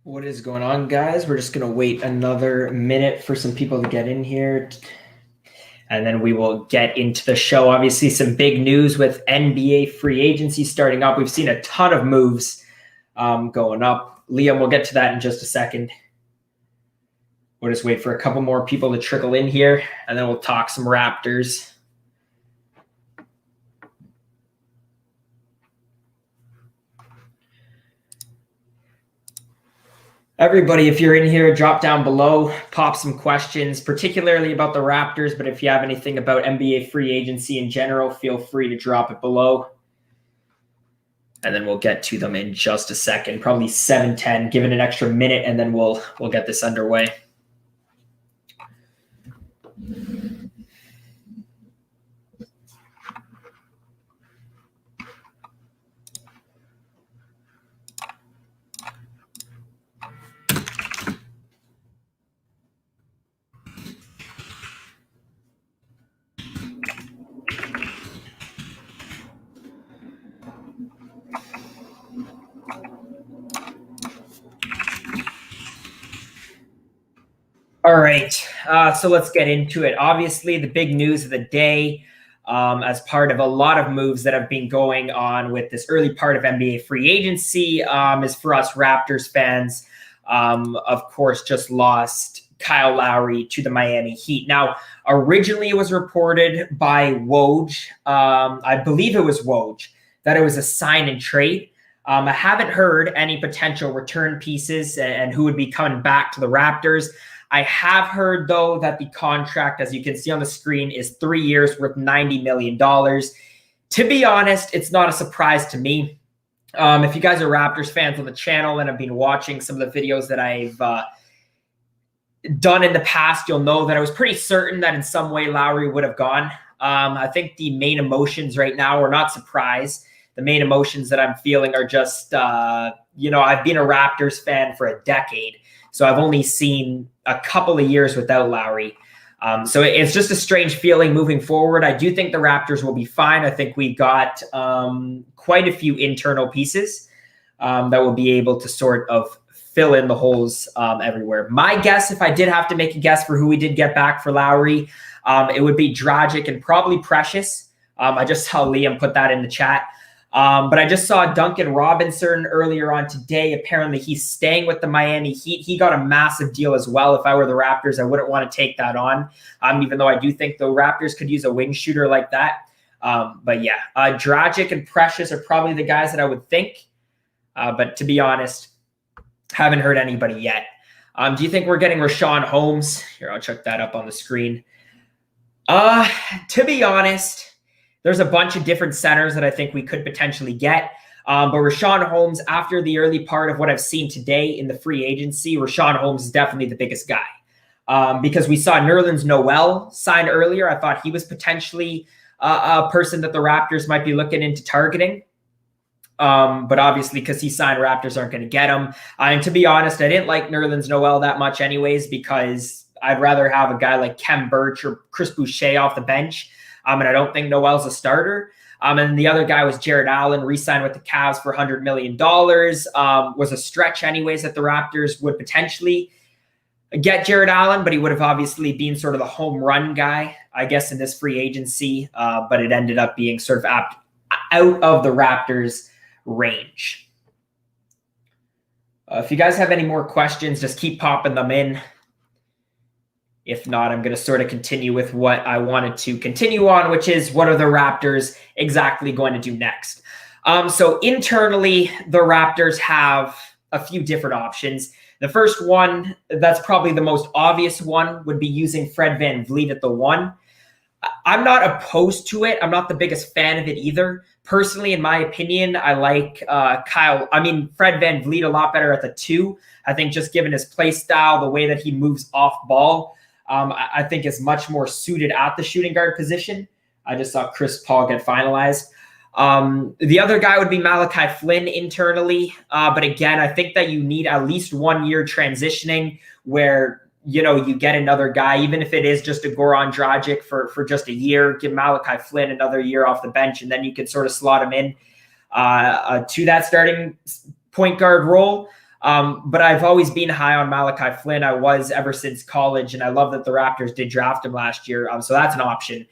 What is going on, guys? We're just going to wait another minute for some people to get in here, and then we will get into the show. Obviously, some big news with NBA free agency starting up. We've seen a ton of moves going up. Liam, we'll get to that in just a second. We'll just wait for a couple more people to trickle in here, and then we'll talk some Raptors. Everybody, if you're in here, drop down below, pop some questions, particularly about the Raptors. But if you have anything about NBA free agency in general, feel free to drop it below. And then we'll get to them in just a second, probably 7:10. Give it an extra minute, and then we'll get this underway. All right, so let's get into it. Obviously, the big news of the day, as part of a lot of moves that have been going on with this early part of NBA free agency, is for us Raptors fans. Of course, just lost Kyle Lowry to the Miami Heat. Now, originally it was reported by Woj, I believe it was Woj, that it was a sign and trade. I haven't heard any potential return pieces and who would be coming back to the Raptors. I have heard, though, that the contract, as you can see on the screen, is 3 years worth $90 million. To be honest, it's not a surprise to me. If you guys are Raptors fans on the channel and have been watching some of the videos that I've done in the past, you'll know that I was pretty certain that in some way Lowry would have gone. I think the main emotions right now are not surprise. The main emotions that I'm feeling are just, I've been a Raptors fan for a decade. So I've only seen a couple of years without Lowry. So it's just a strange feeling moving forward. I do think the Raptors will be fine. I think we got quite a few internal pieces that will be able to sort of fill in the holes everywhere. My guess, if I did have to make a guess for who we did get back for Lowry, it would be Dragic and probably Precious. I just saw Liam put that in the chat. But I just saw Duncan Robinson earlier on today. Apparently he's staying with the Miami Heat. He got a massive deal as well. If I were the Raptors, I wouldn't want to take that on, even though I do think the Raptors could use a wing shooter like that. But yeah, Dragic and Precious are probably the guys that I would think. But to be honest, haven't heard anybody yet. Do you think we're getting Richaun Holmes? Here, I'll check that up on the screen. To be honest, there's a bunch of different centers that I think we could potentially get. But Richaun Holmes, after the early part of what I've seen today in the free agency, Richaun Holmes is definitely the biggest guy. Because we saw Nerlens Noel sign earlier. I thought he was potentially a person that the Raptors might be looking into targeting. But obviously, because he signed, Raptors aren't going to get him. And to be honest, I didn't like Nerlens Noel that much anyways, because I'd rather have a guy like Kem Birch or Chris Boucher off the bench. And I don't think Noel's a starter. And the other guy was Jared Allen, re-signed with the Cavs for $100 million. Was a stretch anyways that the Raptors would potentially get Jared Allen, but he would have obviously been sort of the home run guy, I guess, in this free agency. But it ended up being sort of out of the Raptors' range. If you guys have any more questions, just keep popping them in. If not, I'm going to sort of continue with what I wanted to continue on, which is what are the Raptors exactly going to do next? So internally, the Raptors have a few different options. The first one, that's probably the most obvious one, would be using Fred VanVleet at the 1. I'm not opposed to it. I'm not the biggest fan of it either. Personally, in my opinion, I like Fred VanVleet a lot better at the 2. I think just given his play style, the way that he moves off ball, I think is much more suited at the shooting guard position. I just saw Chris Paul get finalized. The other guy would be Malachi Flynn internally. But again, I think that you need at least 1 year transitioning where, you get another guy, even if it is just a Goran Dragic for just a year, give Malachi Flynn another year off the bench, and then you can sort of slot him in to that starting point guard role. But I've always been high on Malachi Flynn. I was ever since college, and I love that the Raptors did draft him last year. So that's an option.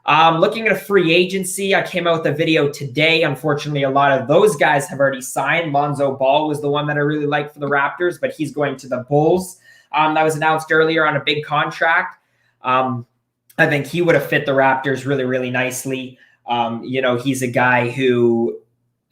Looking at a free agency, I came out with a video today. Unfortunately, a lot of those guys have already signed. Lonzo Ball was the one that I really liked for the Raptors, but he's going to the Bulls. That was announced earlier on a big contract. I think he would have fit the Raptors really, really nicely. He's a guy who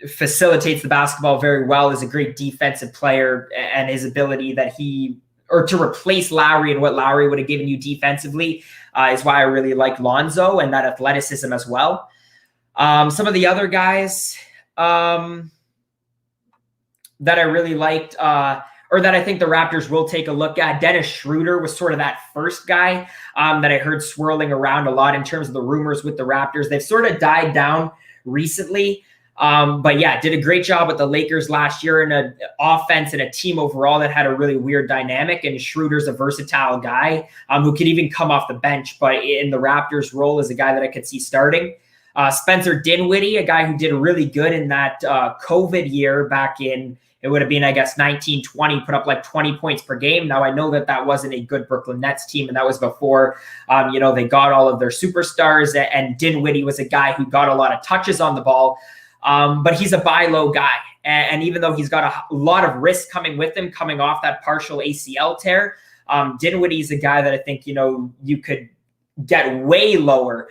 facilitates the basketball very well, is a great defensive player, and his ability to replace Lowry and what Lowry would have given you defensively is why I really like Lonzo and that athleticism as well. Some of the other guys that I really liked or that I think the Raptors will take a look at, Dennis Schroeder was sort of that first guy that I heard swirling around a lot in terms of the rumors with the Raptors. They've sort of died down recently. But yeah, did a great job with the Lakers last year in an offense and a team overall that had a really weird dynamic. And Schroeder's a versatile guy who could even come off the bench, but in the Raptors role is a guy that I could see starting. Spencer Dinwiddie, a guy who did really good in that COVID year back in, it would have been, I guess, 1920, put up like 20 points per game. Now, I know that wasn't a good Brooklyn Nets team, and that was before, they got all of their superstars, and Dinwiddie was a guy who got a lot of touches on the ball. But he's a buy low guy. And even though he's got a lot of risk coming with him, coming off that partial ACL tear, Dinwiddie's a guy that I think, you could get way lower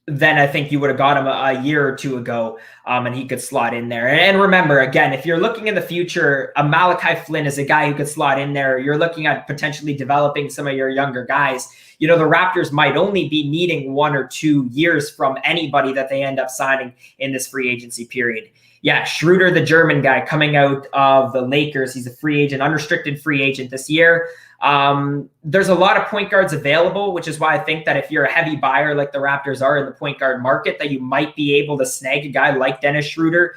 than I think you would have got him a year or two ago, and he could slot in there. And remember, again, if you're looking in the future, a Malachi Flynn is a guy who could slot in there. You're looking at potentially developing some of your younger guys. The Raptors might only be needing 1 or 2 years from anybody that they end up signing in this free agency period. Yeah, Schroeder, the German guy coming out of the Lakers, he's a free agent, unrestricted free agent this year. There's a lot of point guards available, which is why I think that if you're a heavy buyer like the Raptors are in the point guard market, that you might be able to snag a guy like Dennis Schroeder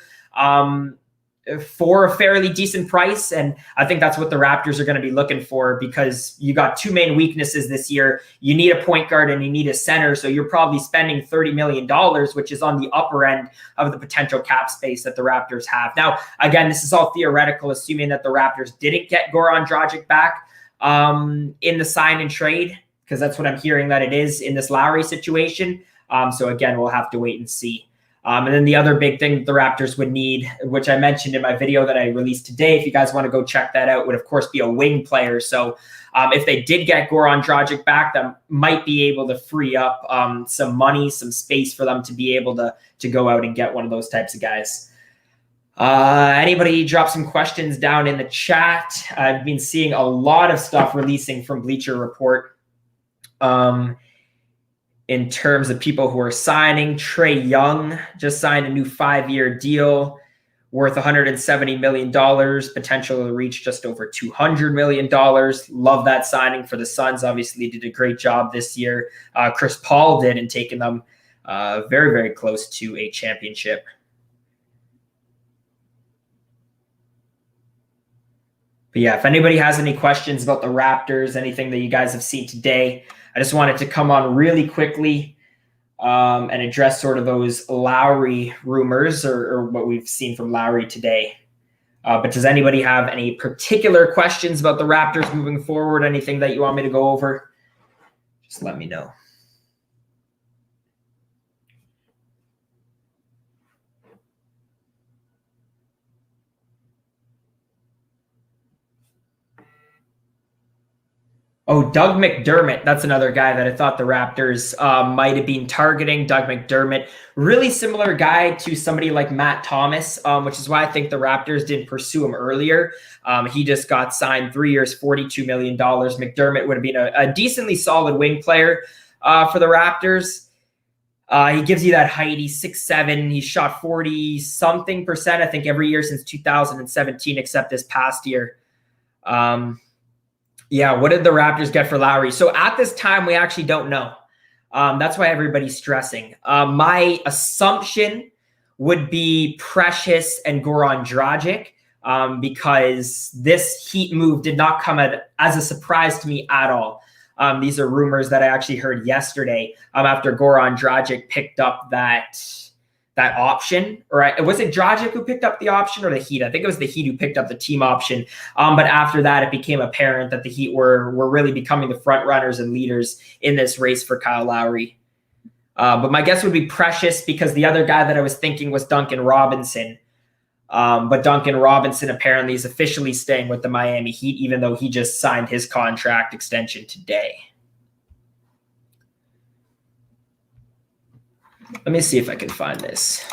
for a fairly decent price. And I think that's what the Raptors are going to be looking for, because you got two main weaknesses this year. You need a point guard and you need a center. So you're probably spending $30 million, which is on the upper end of the potential cap space that the Raptors have. Now, again, this is all theoretical, assuming that the Raptors didn't get Goran Dragic back in the sign and trade, because that's what I'm hearing that it is in this Lowry situation. So again, we'll have to wait and see. And then the other big thing the Raptors would need, which I mentioned in my video that I released today, if you guys want to go check that out, would of course be a wing player. So if they did get Goran Dragic back, that might be able to free up some money, some space for them to be able to go out and get one of those types of guys. Anybody drop some questions down in the chat? I've been seeing a lot of stuff releasing from Bleacher Report in terms of people who are signing. Trae Young just signed a new 5-year deal worth $170 million, potential to reach just over $200 million. Love that signing for the Suns. Obviously did a great job this year. Chris Paul did, and taking them very, very close to a championship. But yeah, if anybody has any questions about the Raptors, anything that you guys have seen today, I just wanted to come on really quickly and address sort of those Lowry rumors or what we've seen from Lowry today. But does anybody have any particular questions about the Raptors moving forward? Anything that you want me to go over? Just let me know. Oh, Doug McDermott. That's another guy that I thought the Raptors might have been targeting. Doug McDermott, really similar guy to somebody like Matt Thomas, which is why I think the Raptors didn't pursue him earlier. He just got signed 3 years, $42 million. McDermott would have been a decently solid wing player for the Raptors. He gives you that height. He's 6'7". He shot 40-something%, I think, every year since 2017, except this past year. Yeah, what did the Raptors get for Lowry? So at this time, we actually don't know. That's why everybody's stressing. My assumption would be Precious and Goran Dragic, because this Heat move did not come as a surprise to me at all. These are rumors that I actually heard yesterday after Goran Dragic picked up that that option, or was it Dragic who picked up the option or the Heat? I think it was the Heat who picked up the team option. But after that, it became apparent that the Heat were really becoming the front runners and leaders in this race for Kyle Lowry. But my guess would be Precious, because the other guy that I was thinking was Duncan Robinson. But Duncan Robinson apparently is officially staying with the Miami Heat, even though he just signed his contract extension today. Let me see if I can find this.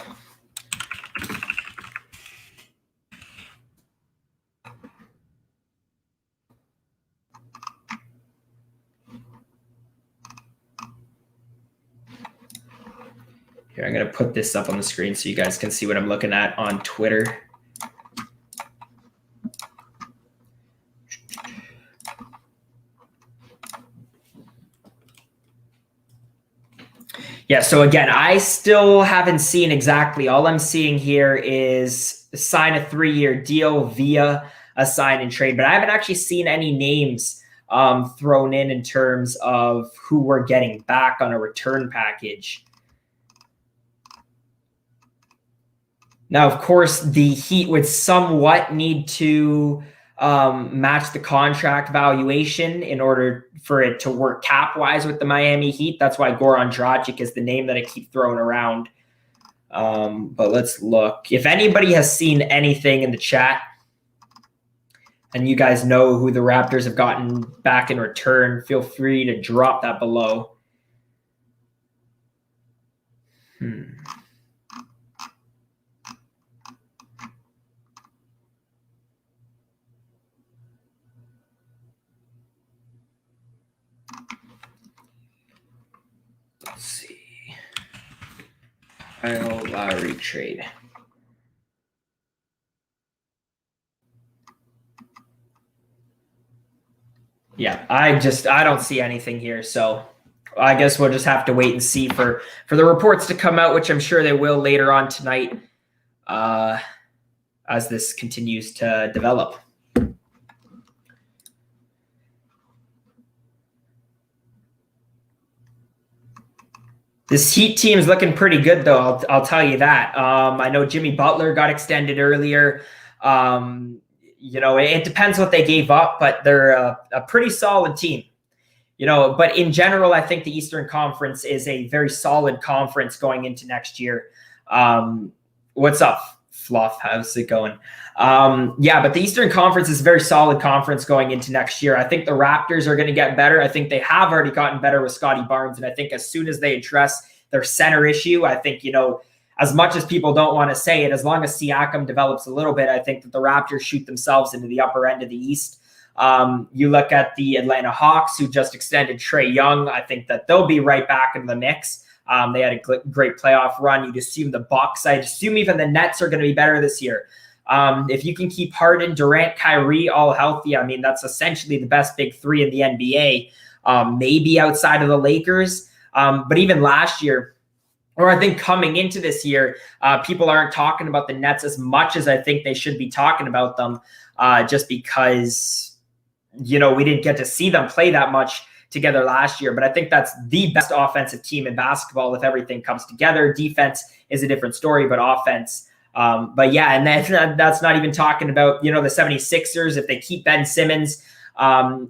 Here, I'm going to put this up on the screen so you guys can see what I'm looking at on Twitter. Yeah, so again, I still haven't seen exactly. All I'm seeing here is sign a 3-year deal via a sign and trade, but I haven't actually seen any names thrown in terms of who we're getting back on a return package. Now, of course, the Heat would somewhat need to match the contract valuation in order for it to work cap-wise with the Miami Heat. That's why Goran Dragic is the name that I keep throwing around. But let's look. If anybody has seen anything in the chat and you guys know who the Raptors have gotten back in return, feel free to drop that below. Let's see. Kyle Lowry trade. Yeah, I don't see anything here. So I guess we'll just have to wait and see for the reports to come out, which I'm sure they will later on tonight as this continues to develop. This Heat team is looking pretty good, though. I'll tell you that. I know Jimmy Butler got extended earlier. You know, it depends what they gave up, but they're a pretty solid team. You know, but in general, I think the Eastern Conference is a very solid conference going into next year. What's up, Fluff? How's it going? Yeah, but the Eastern Conference is a very solid conference going into next year. I think the Raptors are going to get better. I think they have already gotten better with Scotty Barnes. And I think as soon as they address their center issue, I think, you know, as much as people don't want to say it, as long as Siakam develops a little bit, I think that the Raptors shoot themselves into the upper end of the East. You look at the Atlanta Hawks, who just extended Trae Young. I think that they'll be right back in the mix. They had a great playoff run. You'd assume the Bucks. I'd assume even the Nets are going to be better this year. If you can keep Harden, Durant, Kyrie all healthy, I mean, that's essentially the best big three in the NBA, maybe outside of the Lakers. But even last year, or I think coming into this year, people aren't talking about the Nets as much as I think they should be talking about them, just because, you know, we didn't get to see them play that much together last year. But I think that's the best offensive team in basketball if everything comes together. Defense is a different story, but offense. But yeah, and that's not even talking about, you know, the 76ers, if they keep Ben Simmons,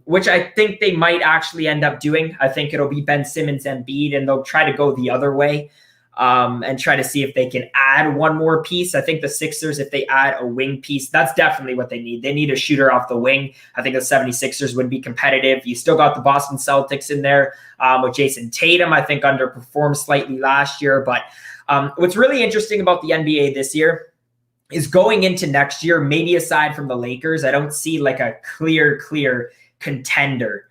which I think they might actually end up doing. I think it'll be Ben Simmons and Embiid, and they'll try to go the other way. And try to see if they can add one more piece. I think the Sixers, if they add a wing piece, that's definitely what they need. They need a shooter off the wing. I think the 76ers would be competitive. You still got the Boston Celtics in there with Jason Tatum, I think underperformed slightly last year. But what's really interesting about the NBA this year is going into next year, maybe aside from the Lakers, I don't see like a clear contender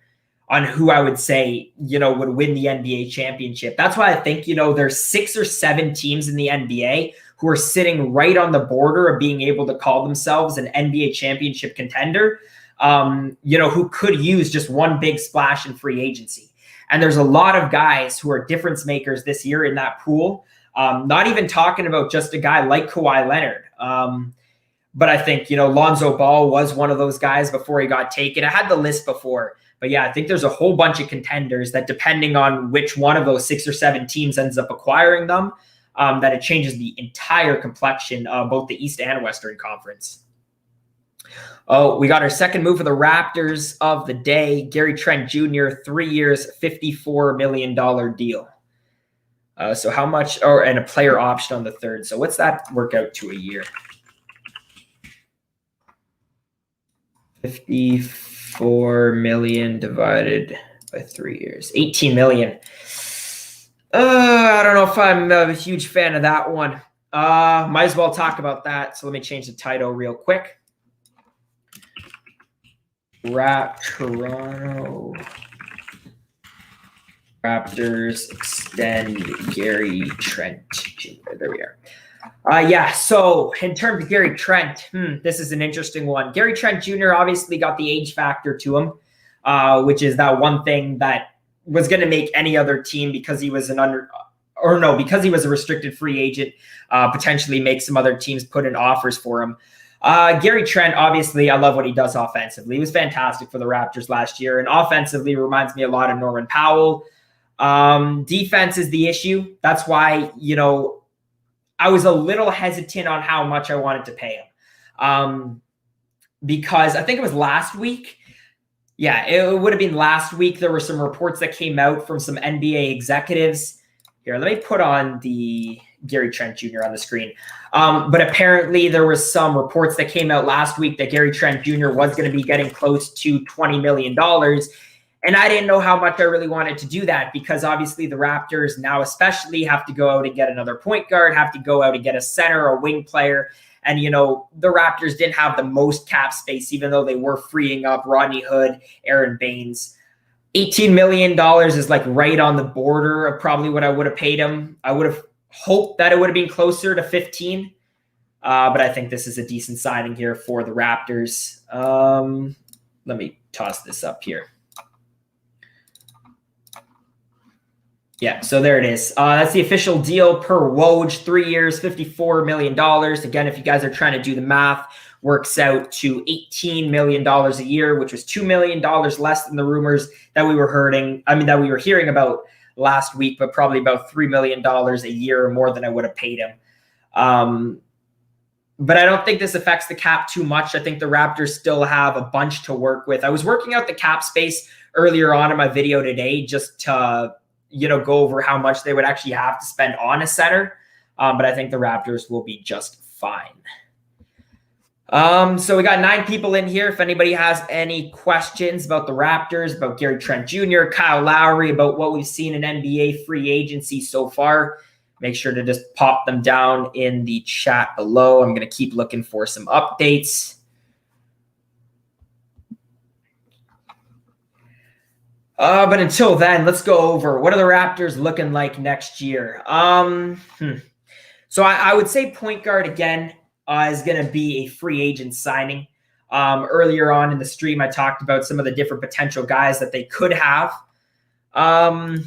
on who I would say, you know, would win the NBA championship. That's why I think, you know, there's 6 or 7 teams in the NBA who are sitting right on the border of being able to call themselves an NBA championship contender, you know, who could use just one big splash in free agency. And there's a lot of guys who are difference makers this year in that pool. Not even talking about just a guy like Kawhi Leonard. But I think, you know, Lonzo Ball was one of those guys before he got taken. I had the list before. But yeah, I think there's a whole bunch of contenders that, depending on which one of those 6 or 7 teams ends up acquiring them, that it changes the entire complexion of both the East and Western Conference. Oh, we got our second move for the Raptors of the day. Gary Trent Jr., 3 years, $54 million deal. So how much, and a player option on the third. So what's that work out to a year? 54 million divided by 3 years, 18 million. I don't know if I'm a huge fan of that one. Might as well talk about that. So let me change the title real quick. Toronto Raptors extend Gary Trent Jr. There we are. Yeah, so in terms of Gary Trent, this is an interesting one. Gary Trent Jr. obviously got the age factor to him, which is that one thing that was going to make any other team, because he was because he was a restricted free agent, potentially make some other teams put in offers for him. Gary Trent, obviously, I love what he does offensively. He was fantastic for the Raptors last year, and offensively reminds me a lot of Norman Powell. Defense is the issue. That's why, I was a little hesitant on how much I wanted to pay him. Because I think it was last week. Yeah, it would have been last week. There were some reports that came out from some NBA executives. Here, let me put on the Gary Trent Jr. on the screen. But apparently there was some reports that came out last week that Gary Trent Jr. was going to be getting close to $20 million. And I didn't know how much I really wanted to do that, because obviously the Raptors now especially have to go out and get another point guard, have to go out and get a center, a wing player. And, the Raptors didn't have the most cap space, even though they were freeing up Rodney Hood, Aaron Baines. $18 million is like right on the border of probably what I would have paid him. I would have hoped that it would have been closer to 15. But I think this is a decent signing here for the Raptors. Let me toss this up here. Yeah, so there it is. That's the official deal per Woj, 3 years, $54 million. Again, if you guys are trying to do the math, works out to $18 million a year, which was $2 million less than the rumors that we were hearing about last week, but probably about $3 million a year more than I would have paid him. But I don't think this affects the cap too much. I think the Raptors still have a bunch to work with. I was working out the cap space earlier on in my video today, just to go over how much they would actually have to spend on a center. But I think the Raptors will be just fine. So we got 9 people in here. If anybody has any questions about the Raptors, about Gary Trent Jr., Kyle Lowry, about what we've seen in NBA free agency so far, make sure to just pop them down in the chat below. I'm going to keep looking for some updates. But until then, let's go over what are the Raptors looking like next year. So I would say point guard again is going to be a free agent signing. Earlier on in the stream, I talked about some of the different potential guys that they could have, in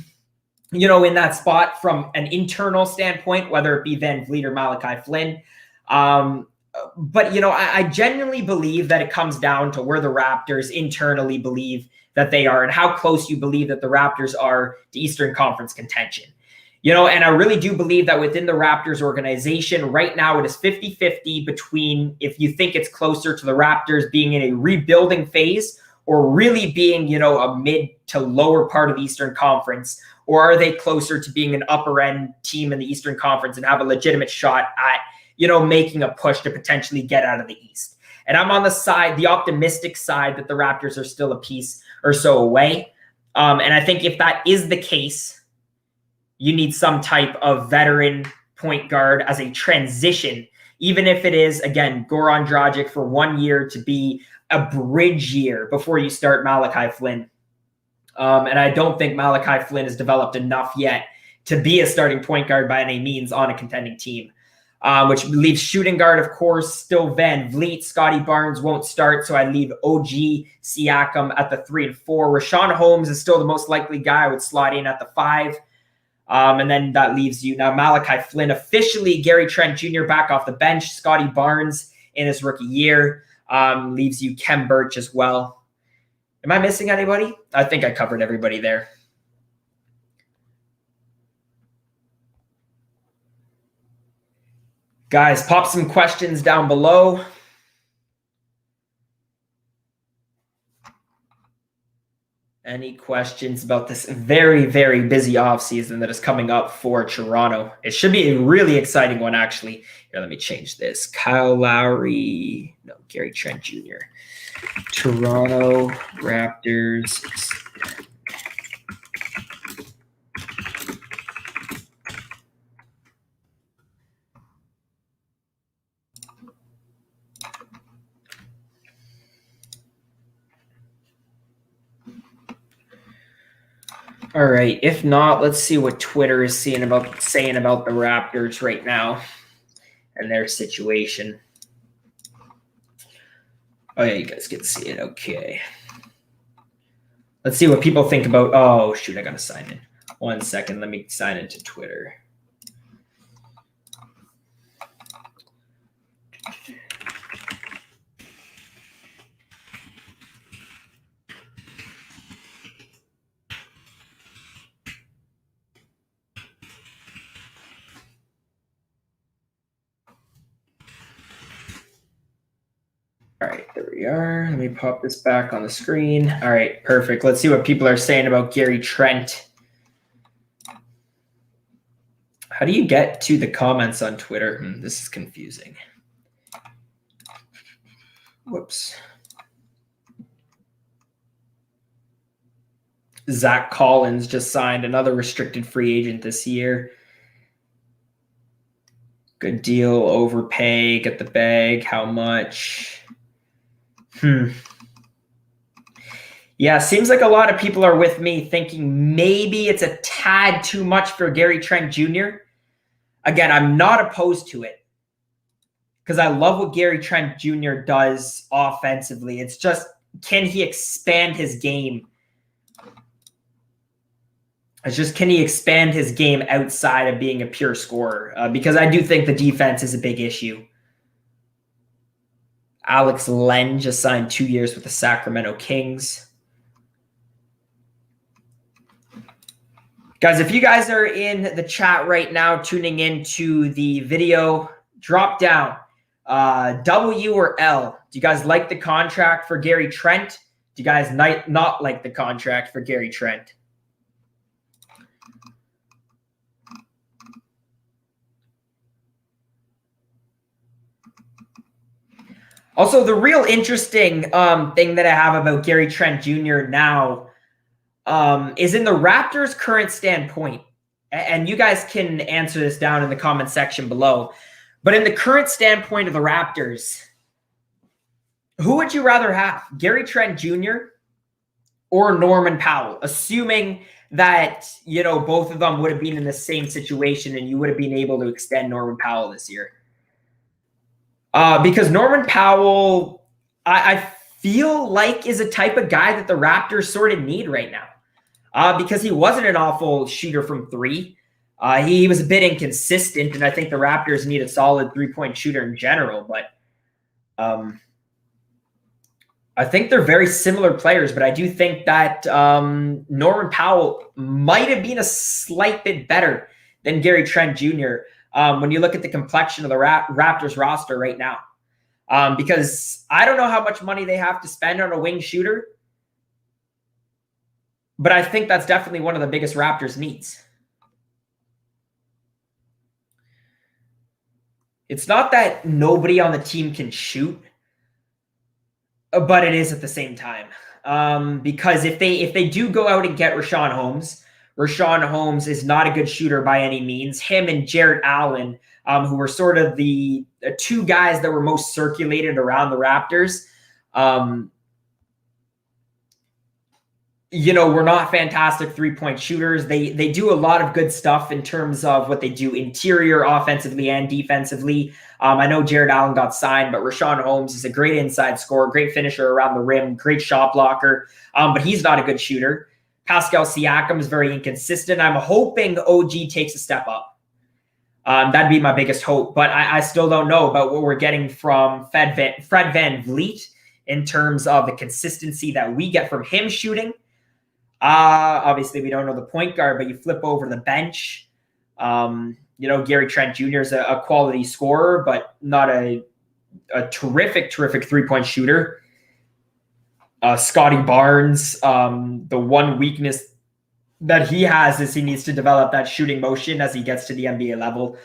that spot from an internal standpoint, whether it be Van Vliet or Malachi Flynn. But, I genuinely believe that it comes down to where the Raptors internally believe that they are and how close you believe that the Raptors are to Eastern Conference contention. And I really do believe that within the Raptors organization right now, it is 50-50 between if you think it's closer to the Raptors being in a rebuilding phase or really being, a mid to lower part of the Eastern Conference, or are they closer to being an upper end team in the Eastern Conference and have a legitimate shot at, making a push to potentially get out of the East. And I'm on the optimistic side that the Raptors are still a piece or so away. And I think if that is the case, you need some type of veteran point guard as a transition, even if it is, again, Goran Dragic for 1 year to be a bridge year before you start Malachi Flynn. And I don't think Malachi Flynn has developed enough yet to be a starting point guard by any means on a contending team. Which leaves shooting guard, of course, still Van Vliet. Scotty Barnes won't start, so I leave OG Siakam at the 3 and 4. Rashawn Holmes is still the most likely guy I would slot in at the 5. And then that leaves you now Malachi Flynn, officially Gary Trent Jr. back off the bench, Scotty Barnes in his rookie year, leaves you Khem Birch as well. Am I missing anybody? I think I covered everybody there. Guys, pop some questions down below. Any questions about this very, very busy offseason that is coming up for Toronto? It should be a really exciting one, actually. Here, let me change this. Kyle Lowry. No, Gary Trent Jr. Toronto Raptors. All right. If not, let's see what Twitter is saying about the Raptors right now and their situation. Oh yeah, you guys can see it. Okay. Let's see what people think about. Oh shoot, I gotta sign in. 1 second. Let me sign into Twitter. All right, there we are. Let me pop this back on the screen. All right, perfect. Let's see what people are saying about Gary Trent. How do you get to the comments on Twitter? This is confusing. Whoops. Zach Collins just signed, another restricted free agent this year. Good deal, overpay, get the bag. How much? Yeah, seems like a lot of people are with me thinking maybe it's a tad too much for Gary Trent Jr. Again, I'm not opposed to it because I love what Gary Trent Jr. does offensively. It's just, can he expand his game? It's just, can he expand his game outside of being a pure scorer? Because I do think the defense is a big issue. Alex Len just signed 2 years with the Sacramento Kings. Guys, if you guys are in the chat right now, tuning into the video, drop down W or L. Do you guys like the contract for Gary Trent? Do you guys not like the contract for Gary Trent? Also, the real interesting thing that I have about Gary Trent Jr. now is in the Raptors' current standpoint. And you guys can answer this down in the comment section below. But in the current standpoint of the Raptors, who would you rather have? Gary Trent Jr. or Norman Powell? Assuming that, you know, both of them would have been in the same situation and you would have been able to extend Norman Powell this year. Because Norman Powell, I feel like is a type of guy that the Raptors sort of need right now. Because he wasn't an awful shooter from three. He was a bit inconsistent, and I think the Raptors need a solid three-point shooter in general. But I think they're very similar players, but I do think that Norman Powell might have been a slight bit better than Gary Trent Jr. When you look at the complexion of the Raptors roster right now. Because I don't know how much money they have to spend on a wing shooter, but I think that's definitely one of the biggest Raptors needs. It's not that nobody on the team can shoot, but it is at the same time. Because if they do go out and get Richaun Holmes is not a good shooter by any means. Him and Jarrett Allen, who were sort of the two guys that were most circulated around the Raptors, you know, were not fantastic three-point shooters. They do a lot of good stuff in terms of what they do interior, offensively and defensively. I know Jarrett Allen got signed, but Richaun Holmes is a great inside scorer, great finisher around the rim, great shot blocker, but he's not a good shooter. Pascal Siakam is very inconsistent. I'm hoping OG takes a step up. That'd be my biggest hope, but I still don't know about what we're getting from Fred VanVleet in terms of the consistency that we get from him shooting. Obviously, we don't know the point guard, but you flip over the bench. Gary Trent Jr. is a quality scorer, but not a terrific 3-point shooter. Scotty Barnes, the one weakness that he has is he needs to develop that shooting motion as he gets to the NBA level.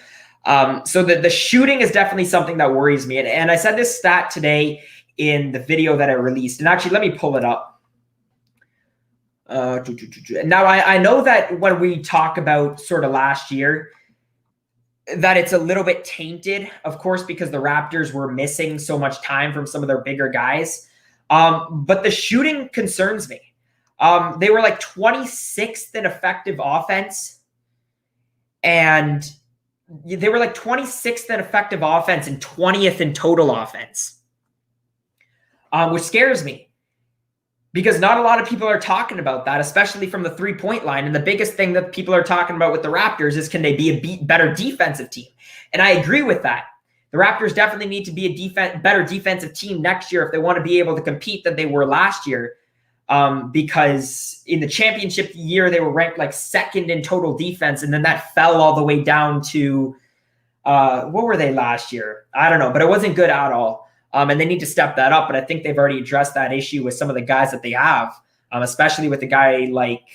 So the shooting is definitely something that worries me. And I said this stat today in the video that I released. And actually, let me pull it up. Now, I know that when we talk about sort of last year, that it's a little bit tainted, of course, because the Raptors were missing so much time from some of their bigger guys. But the shooting concerns me. They were like 26th in effective offense. And they were like 26th in effective offense and 20th in total offense, which scares me because not a lot of people are talking about that, especially from the 3-point line. And the biggest thing that people are talking about with the Raptors is, can they be a better defensive team? And I agree with that. The Raptors definitely need to be a better defensive team next year if they want to be able to compete than they were last year. Because in the championship year, they were ranked like second in total defense. And then that fell all the way down to, what were they last year? I don't know, but it wasn't good at all. And they need to step that up. But I think they've already addressed that issue with some of the guys that they have, especially with a guy like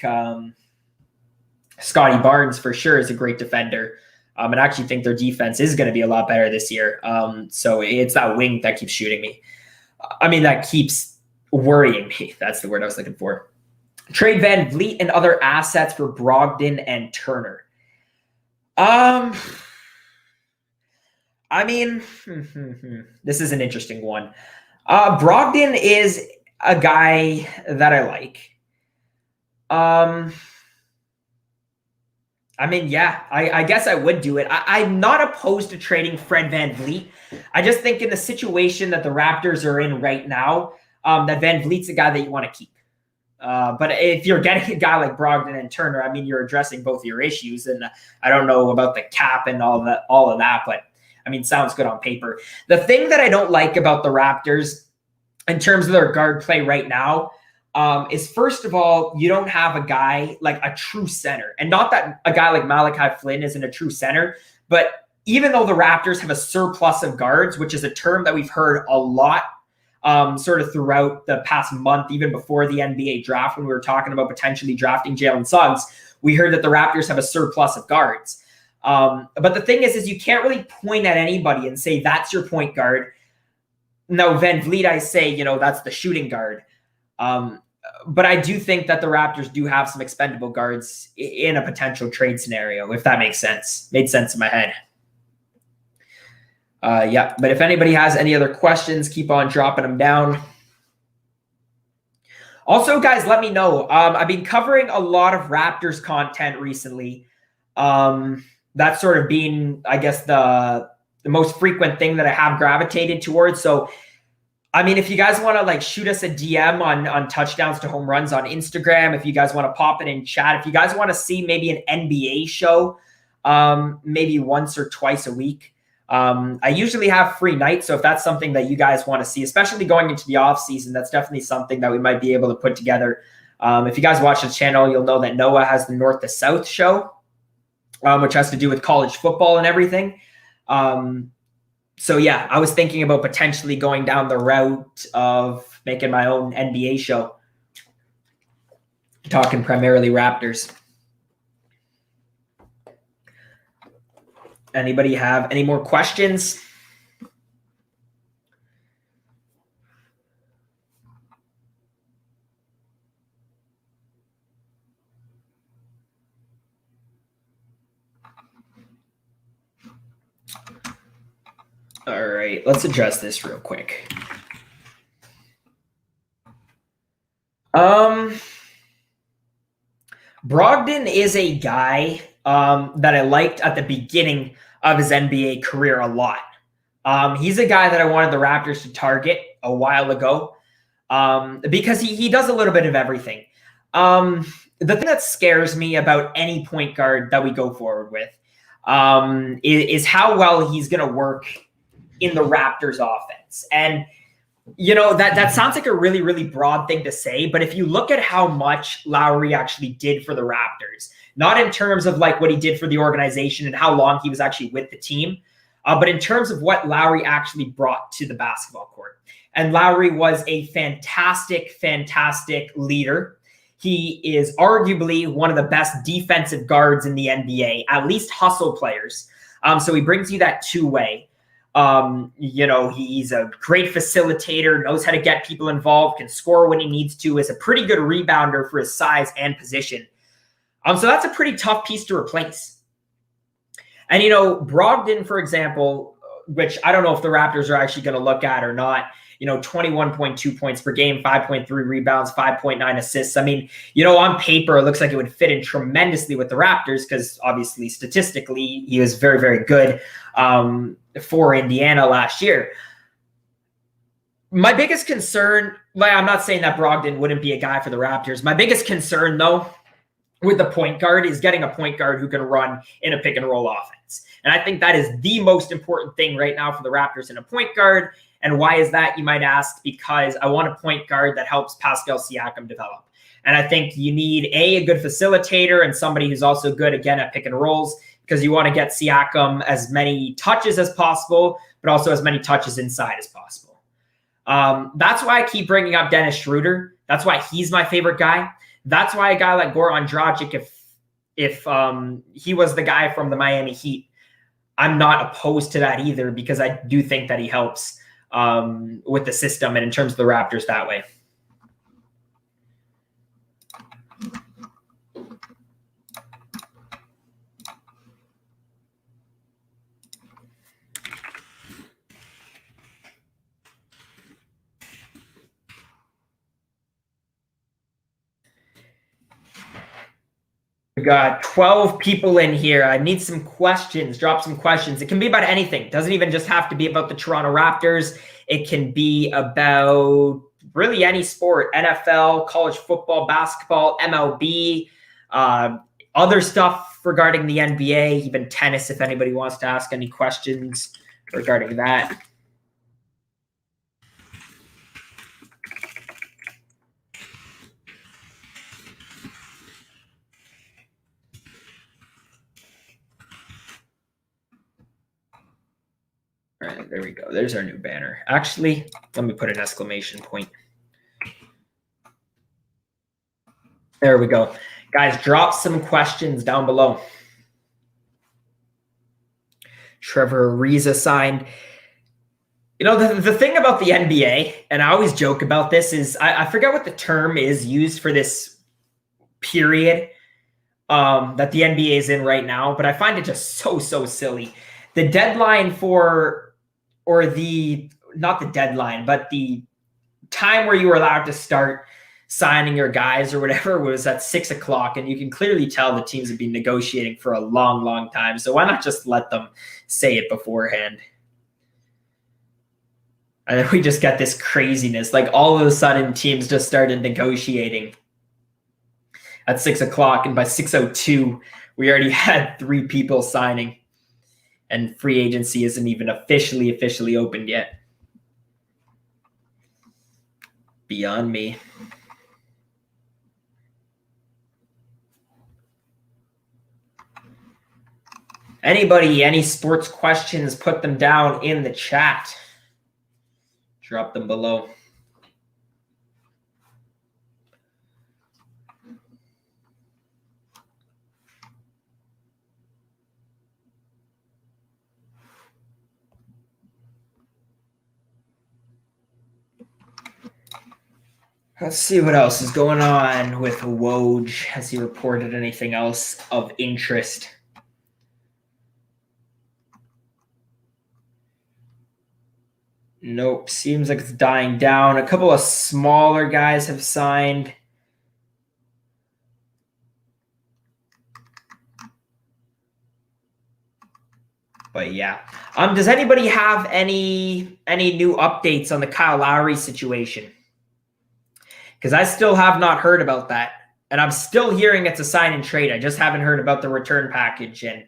Scotty Barnes, for sure, is a great defender. And I actually think their defense is going to be a lot better this year. So it's that wing that keeps shooting me. That keeps worrying me. That's the word I was looking for. Trade Van Vliet and other assets for Brogdon and Turner. This is an interesting one. Brogdon is a guy that I like. I guess I would do it. I'm not opposed to trading Fred Van Vliet. I just think in the situation that the Raptors are in right now, that Van Vliet's a guy that you want to keep. But if you're getting a guy like Brogdon and Turner, you're addressing both your issues. And I don't know about the cap and all of that, but sounds good on paper. The thing that I don't like about the Raptors in terms of their guard play right now is, first of all, you don't have a guy like a true center. And not that a guy like Malachi Flynn isn't a true center, but even though the Raptors have a surplus of guards, which is a term that we've heard a lot sort of throughout the past month, even before the NBA draft, when we were talking about potentially drafting Jalen Suggs, we heard that the Raptors have a surplus of guards. But the thing is you can't really point at anybody and say, that's your point guard. No, Van Vliet, I say, that's the shooting guard. But I do think that the Raptors do have some expendable guards in a potential trade scenario, if that makes sense. Made sense in my head. But if anybody has any other questions, keep on dropping them down. Also, guys, let me know. I've been covering a lot of Raptors content recently. That's sort of been, I guess, the most frequent thing that I have gravitated towards. So, if you guys want to shoot us a DM on touchdowns to home runs on Instagram, if you guys want to pop it in chat, if you guys want to see maybe an NBA show, maybe once or twice a week. I usually have free nights, so if that's something that you guys want to see, especially going into the off season, that's definitely something that we might be able to put together. If you guys watch the channel, you'll know that Noah has the North to South show, which has to do with college football and everything. So yeah, I was thinking about potentially going down the route of making my own NBA show, talking primarily Raptors. Anybody have any more questions? All right, let's address this real quick. Brogdon is a guy that I liked at the beginning of his NBA career a lot. He's a guy that I wanted the Raptors to target a while ago because he does a little bit of everything. The thing that scares me about any point guard that we go forward with is how well he's going to work in the Raptors offense. And That sounds like a really, really broad thing to say. But if you look at how much Lowry actually did for the Raptors, not in terms of like what he did for the organization and how long he was actually with the team, but in terms of what Lowry actually brought to the basketball court. And Lowry was a fantastic, fantastic leader. He is arguably one of the best defensive guards in the NBA, at least hustle players. So he brings you that two-way. He's a great facilitator, knows how to get people involved, can score when he needs to, is a pretty good rebounder for his size and position. So that's a pretty tough piece to replace. And, Brogdon, for example, which I don't know if the Raptors are actually going to look at or not, 21.2 points per game, 5.3 rebounds, 5.9 assists. I mean, on paper, it looks like it would fit in tremendously with the Raptors because obviously statistically he was very, very good for Indiana last year. My biggest concern, I'm not saying that Brogdon wouldn't be a guy for the Raptors. My biggest concern, though, with the point guard is getting a point guard who can run in a pick and roll offense. And I think that is the most important thing right now for the Raptors in a point guard. And why is that, you might ask? Because I want a point guard that helps Pascal Siakam develop. And I think you need a good facilitator and somebody who's also good, again, at pick and rolls, because you want to get Siakam as many touches as possible, but also as many touches inside as possible. That's why I keep bringing up Dennis Schroeder. That's why he's my favorite guy. That's why a guy like Goran Dragic, if he was the guy from the Miami Heat, I'm not opposed to that either, because I do think that he helps with the system and in terms of the Raptors that way. We got 12 people in here. I need some questions. Drop some questions. It can be about anything. It doesn't even just have to be about the Toronto Raptors. It can be about really any sport: NFL, college football, basketball, MLB, other stuff regarding the NBA, even tennis, if anybody wants to ask any questions regarding that. All right, there we go. There's our new banner. Actually, let me put an exclamation point. There we go. Guys, drop some questions down below. Trevor Ariza signed. The thing about the NBA, and I always joke about this, is I forget what the term is used for this period that the NBA is in right now, but I find it just so silly. The deadline not the deadline, but the time where you were allowed to start signing your guys or whatever was at 6 o'clock. And you can clearly tell the teams have been negotiating for a long, long time. So why not just let them say it beforehand? And then we just got this craziness. Like all of a sudden teams just started negotiating at 6 o'clock. And by 6:02, we already had 3 people signing. And free agency isn't even officially opened yet. Beyond me. Anybody, any sports questions, put them down in the chat. Drop them below. Let's see what else is going on with Woj. Has he reported anything else of interest? Nope. Seems like it's dying down. A couple of smaller guys have signed. But yeah. Does anybody have any new updates on the Kyle Lowry situation? Because I still have not heard about that. And I'm still hearing it's a sign and trade. I just haven't heard about the return package. And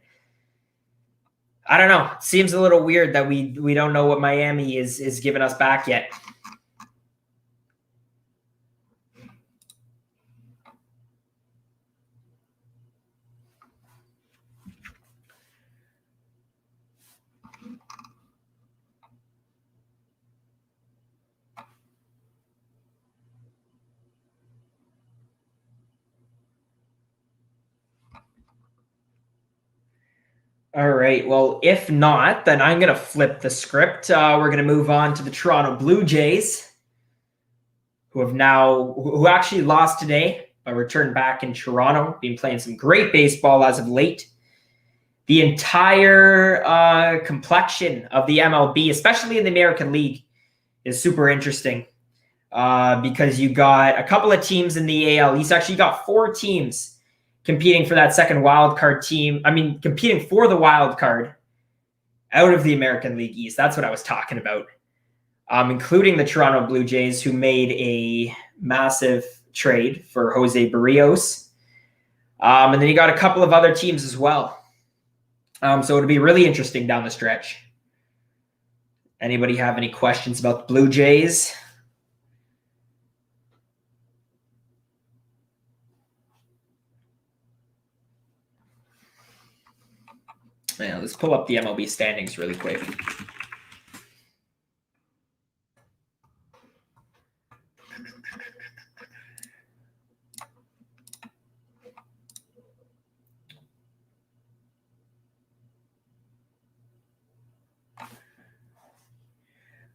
I don't know. It seems a little weird that we don't know what Miami is giving us back yet. All right. Well, if not, then I'm going to flip the script. We're going to move on to the Toronto Blue Jays, who actually lost today, but returned back in Toronto, been playing some great baseball as of late. The entire complexion of the MLB, especially in the American League, is super interesting because you got a couple of teams in the AL East. Actually, you got 4 teams competing for that second wild card team. I mean, competing for the wild card out of the American League East. That's what I was talking about, including the Toronto Blue Jays, who made a massive trade for Jose Barrios. And then you got a couple of other teams as well. So it'll be really interesting down the stretch. Anybody have any questions about the Blue Jays? Yeah, let's pull up the MLB standings really quick.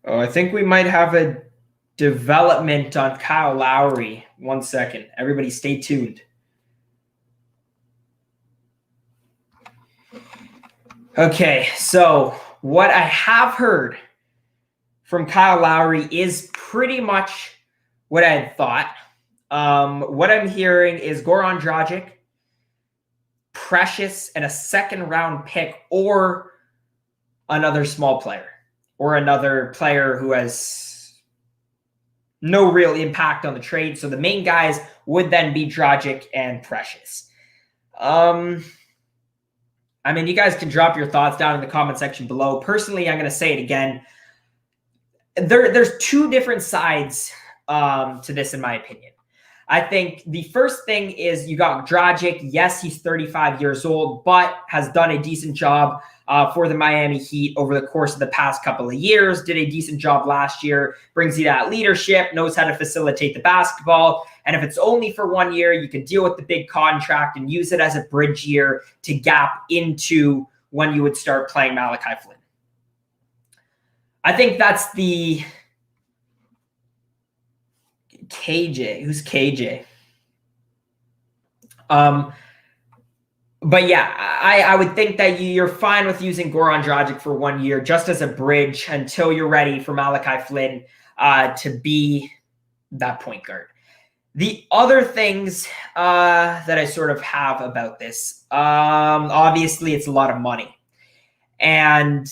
Oh, I think we might have a development on Kyle Lowry. 1 second. Everybody stay tuned. Okay, so what I have heard from Kyle Lowry is pretty much what I had thought. What I'm hearing is Goran Dragic, Precious, and a second-round pick, or another small player, or another player who has no real impact on the trade. So the main guys would then be Dragic and Precious. I mean, you guys can drop your thoughts down in the comment section below. Personally, I'm going to say it again. There's 2 different sides to this, in my opinion. I think the first thing is you got Dragic. Yes, he's 35 years old, but has done a decent job for the Miami Heat over the course of the past couple of years. Did a decent job last year, brings you that leadership, knows how to facilitate the basketball. And if it's only for 1 year, you can deal with the big contract and use it as a bridge year to gap into when you would start playing Malachi Flynn. I think that's the KJ. Who's KJ? But yeah, I would think that you're fine with using Goran Dragic for 1 year just as a bridge until you're ready for Malachi Flynn to be that point guard. The other things that I sort of have about this, obviously it's a lot of money. And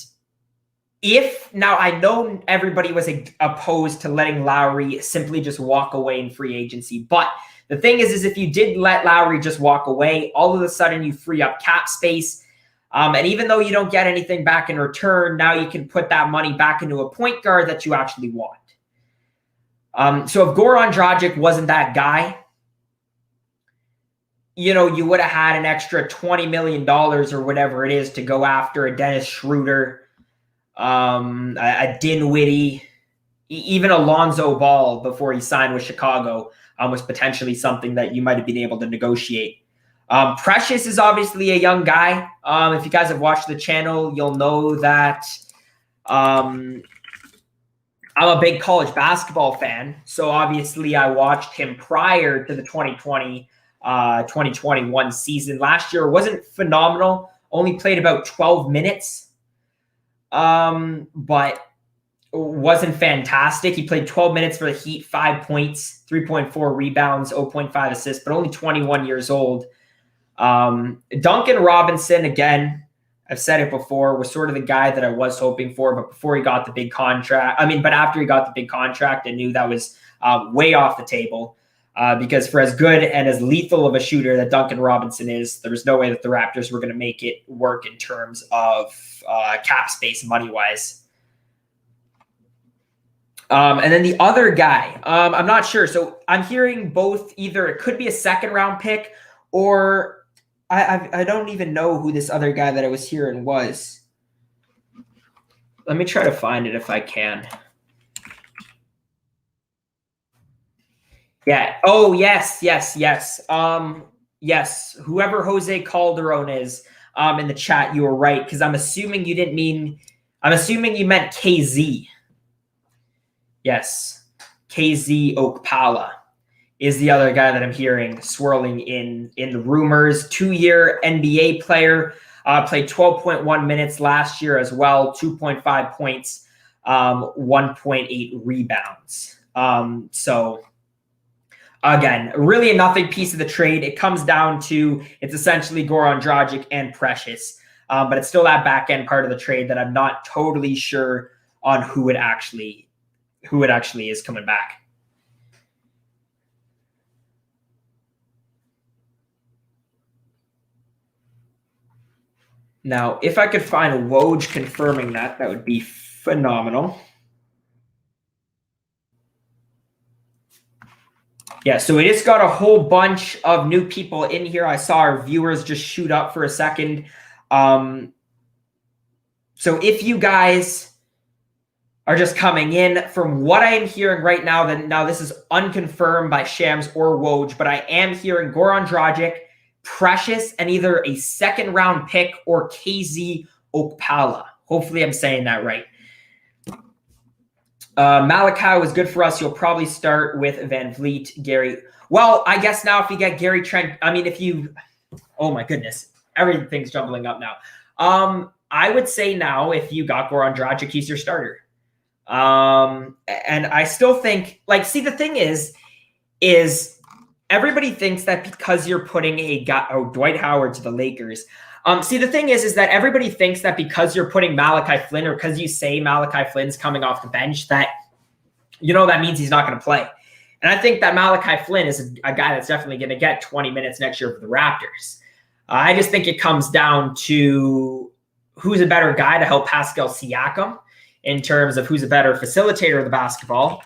now I know everybody was opposed to letting Lowry simply just walk away in free agency, but the thing is if you did let Lowry just walk away, all of a sudden you free up cap space. And even though you don't get anything back in return, now you can put that money back into a point guard that you actually want. So if Goran Dragic wasn't that guy, you would have had an extra $20 million or whatever it is to go after a Dennis Schroeder, a Dinwiddie, even Alonzo Ball before he signed with Chicago was potentially something that you might have been able to negotiate. Precious is obviously a young guy. If you guys have watched the channel, you'll know that I'm a big college basketball fan. So obviously I watched him prior to the 2020-2021 season. Last year wasn't phenomenal. Only played about 12 minutes. But wasn't fantastic. He played 12 minutes for the Heat, 5 points, 3.4 rebounds, 0.5 assists, but only 21 years old. Duncan Robinson, again, I've said it before, was sort of the guy that I was hoping for, but before he got the big contract, but after he got the big contract, I knew that was way off the table because for as good and as lethal of a shooter that Duncan Robinson is, there was no way that the Raptors were going to make it work in terms of cap space money-wise. And then the other guy, I'm not sure. So I'm hearing both. Either it could be a second-round pick, or I don't even know who this other guy that I was hearing was. Let me try to find it if I can. Yeah. Oh, yes. Yes. Whoever Jose Calderon is, in the chat, you were right, because I'm assuming you didn't mean, I'm assuming you meant KZ. Yes, KZ Okpala is the other guy that I'm hearing swirling in the rumors. 2-year NBA player, played 12.1 minutes last year as well, 2.5 points, 1.8 rebounds. So again, really a nothing piece of the trade. It comes down to, it's essentially Goran Dragic and Precious, but it's still that back end part of the trade that I'm not totally sure on who it actually is coming back. Now, if I could find Woj confirming that, that would be phenomenal. Yeah, so we just got a whole bunch of new people in here. I saw our viewers just shoot up for a second. So if you guys are just coming in, from what I am hearing right now, then now this is unconfirmed by Shams or Woj, but I am hearing Goran Dragic, Precious, and either a second-round pick or KZ Okpala. Hopefully I'm saying that right. Malachi was good for us. You'll probably start with Van Vliet, Gary. Well, I guess now if you get Gary Trent, I mean, if you, oh my goodness, everything's jumbling up now. I would say now if you got Goran Dragic, he's your starter. And I still think, like, see, the thing is everybody thinks that because you're putting a guy, Dwight Howard to the Lakers. See, the thing is that everybody thinks that because you're putting Malachi Flynn, or because you say Malachi Flynn's coming off the bench, that, you know, that means he's not going to play. And I think that Malachi Flynn is a guy that's definitely going to get 20 minutes next year for the Raptors. I just think it comes down to who's a better guy to help Pascal Siakam in terms of who's a better facilitator of the basketball.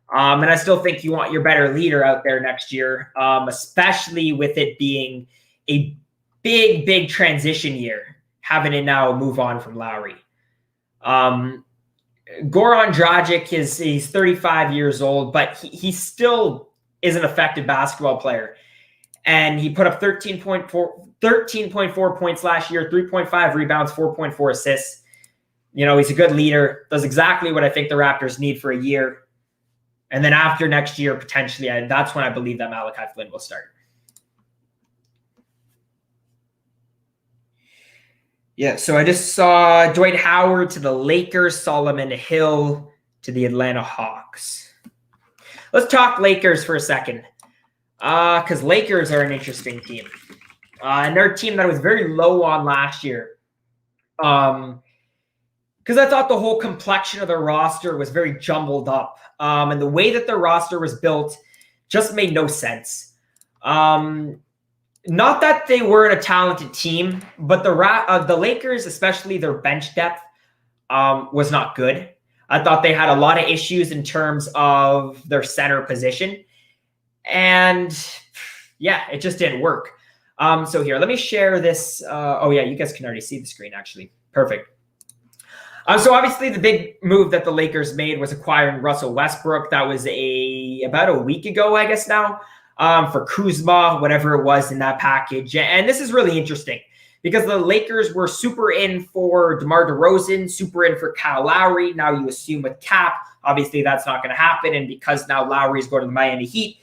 And I still think you want your better leader out there next year, especially with it being a big transition year, having it now move on from Lowry. Goran Dragic he's 35 years old, but he still is an effective basketball player. And he put up 13.4 points last year, 3.5 rebounds, 4.4 assists. You know, he's a good leader, does exactly what I think the Raptors need for a year. And then after next year, potentially, that's when I believe that Malachi Flynn will start. Yeah, so I just saw Dwight Howard to the Lakers, Solomon Hill to the Atlanta Hawks. Let's talk Lakers for a second, because Lakers are an interesting team. And they're a team that I was very low on last year. Because I thought the whole complexion of their roster was very jumbled up. And the way that their roster was built just made no sense. Not that they weren't a talented team, but the Lakers, especially their bench depth, was not good. I thought they had a lot of issues in terms of their center position. And yeah, it just didn't work. So here, let me share this. Oh yeah, you guys can already see the screen actually. Perfect. So obviously the big move that the Lakers made was acquiring Russell Westbrook. That was about a week ago, I guess now, for Kuzma, whatever it was in that package. And this is really interesting because the Lakers were super in for DeMar DeRozan, super in for Kyle Lowry. Now you assume with Cap, obviously that's not going to happen. And because now Lowry is going to the Miami Heat,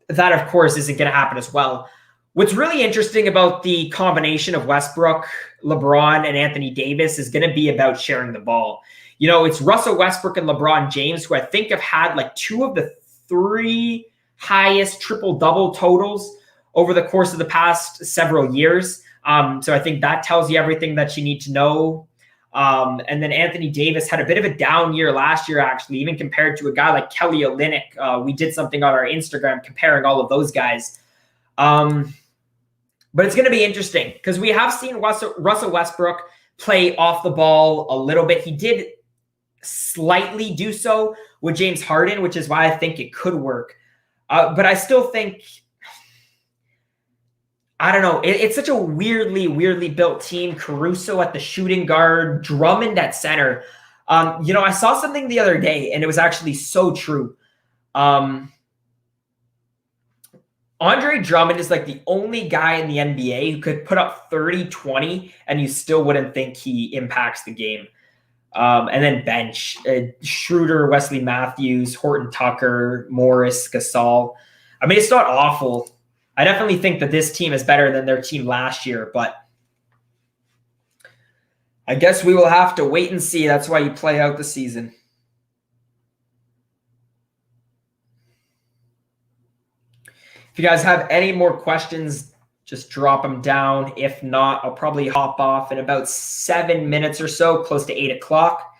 that of course isn't going to happen as well. What's really interesting about the combination of Westbrook, LeBron, and Anthony Davis is going to be about sharing the ball. You know, it's Russell Westbrook and LeBron James, who I think have had like 2 of the 3 highest triple-double totals over the course of the past several years. So I think that tells you everything that you need to know. And then Anthony Davis had a bit of a down year last year, actually, even compared to a guy like Kelly Olynyk. We did something on our Instagram comparing all of those guys. But it's going to be interesting because we have seen Russell Westbrook play off the ball a little bit. He did slightly do so with James Harden, which is why I think it could work. But I still think, I don't know, it's such a weirdly built team. Caruso at the shooting guard, Drummond at center. You know, I saw something the other day, and it was actually so true. Andre Drummond is like the only guy in the NBA who could put up 30, 20, and you still wouldn't think he impacts the game. And then bench, Schroeder, Wesley Matthews, Horton Tucker, Morris, Gasol. I mean, it's not awful. I definitely think that this team is better than their team last year, but I guess we will have to wait and see. That's why you play out the season. If you guys have any more questions, just drop them down. If not, I'll probably hop off in about 7 minutes or so, close to 8 o'clock.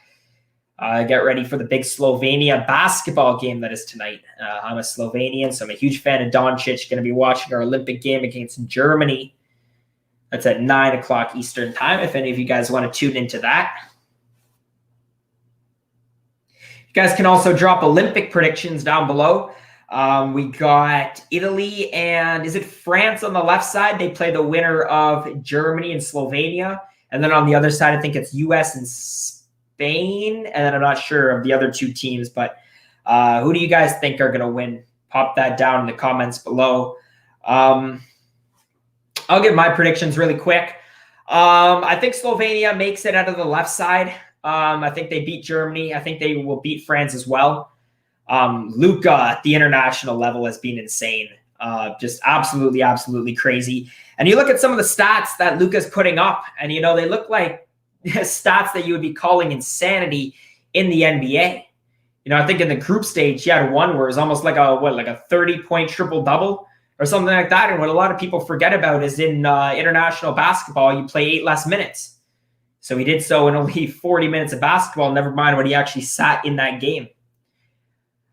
Get ready for the big Slovenia basketball game that is tonight. I'm a Slovenian, so I'm a huge fan of Doncic. Going to be watching our Olympic game against Germany. That's at 9 o'clock Eastern time, if any of you guys want to tune into that. You guys can also drop Olympic predictions down below. We got Italy and is it France on the left side? They play the winner of Germany and Slovenia. And then on the other side, I think it's US and Spain. And then I'm not sure of the other two teams, but who do you guys think are going to win? Pop that down in the comments below. I'll give my predictions really quick. I think Slovenia makes it out of the left side. I think they beat Germany. I think they will beat France as well. Luka at the international level has been insane. Just absolutely, absolutely crazy. And you look at some of the stats that Luka's putting up, and they look like stats that you would be calling insanity in the NBA. I think in the group stage, he had one where it was almost like a 30-point triple-double or something like that. And what a lot of people forget about is in international basketball, you play 8 less minutes. So he did so in only 40 minutes of basketball, never mind when he actually sat in that game.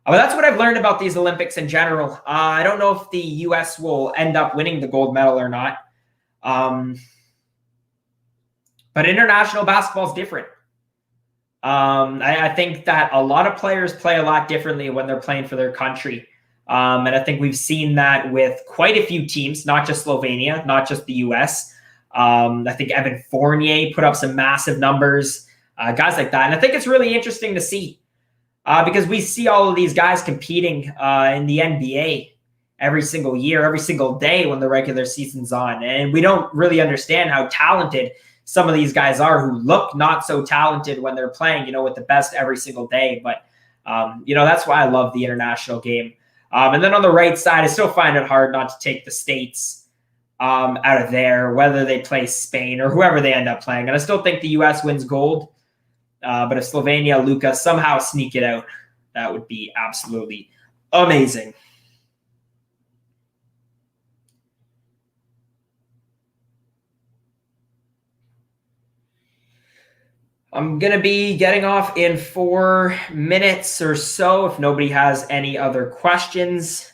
But that's what I've learned about these Olympics in general. I don't know if the U.S. will end up winning the gold medal or not. But international basketball is different. I think that a lot of players play a lot differently when they're playing for their country. And I think we've seen that with quite a few teams, not just Slovenia, not just the U.S. I think Evan Fournier put up some massive numbers, guys like that. And I think it's really interesting to see. Because we see all of these guys competing in the NBA every single year, every single day when the regular season's on. And we don't really understand how talented some of these guys are who look not so talented when they're playing, with the best every single day. But, that's why I love the international game. And then on the right side, I still find it hard not to take the States out of there, whether they play Spain or whoever they end up playing. And I still think the U.S. wins gold. But if Slovenia, Luka somehow sneak it out, that would be absolutely amazing. I'm going to be getting off in 4 minutes or so if nobody has any other questions.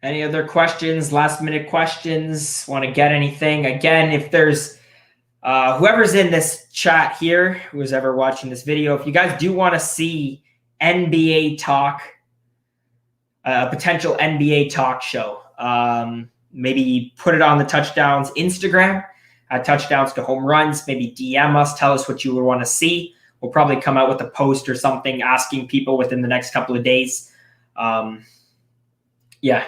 Any other questions, last minute questions, want to get anything? Again, if there's whoever's in this chat here, who's ever watching this video, if you guys do want to see NBA talk, a potential NBA talk show, maybe put it on the Touchdowns Instagram, touchdowns to home runs, maybe DM us, tell us what you would want to see. We'll probably come out with a post or something asking people within the next couple of days. Yeah.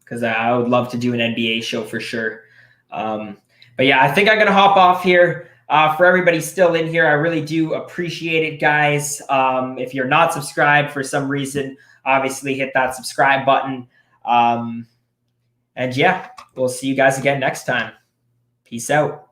Because I would love to do an NBA show for sure. But yeah, I think I'm going to hop off here. For everybody still in here, I really do appreciate it, guys. If you're not subscribed for some reason, obviously hit that subscribe button. And yeah, we'll see you guys again next time. Peace out.